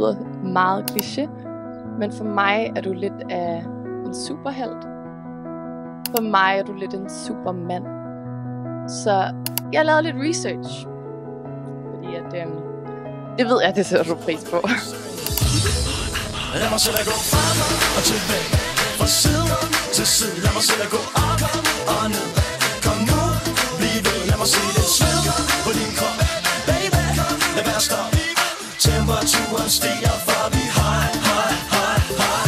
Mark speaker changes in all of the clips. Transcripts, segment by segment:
Speaker 1: lyder meget kliché, men for mig er du lidt af en superhelt. For mig er du lidt en supermand. Så jeg lavede lidt research. Fordi at, det ved jeg, det sætter du pris på.
Speaker 2: Lad mig se dig gå frem og tilbage, fra side til side. Lad mig se dig gå op og ned. Kom nu, bliv ved. Lad mig se det sved på din krop, baby. Lad være stop. Temperaturen stiger, for vi high, high, high, high.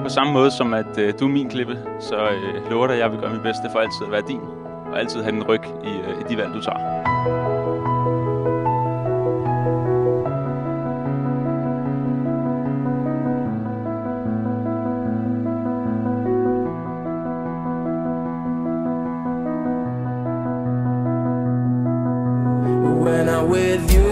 Speaker 3: På samme måde som at du er min klippe, så lover dig, at jeg vil gøre mit bedste for altid at være din, og altid have den ryg i de valg, du tager.
Speaker 2: When I'm with you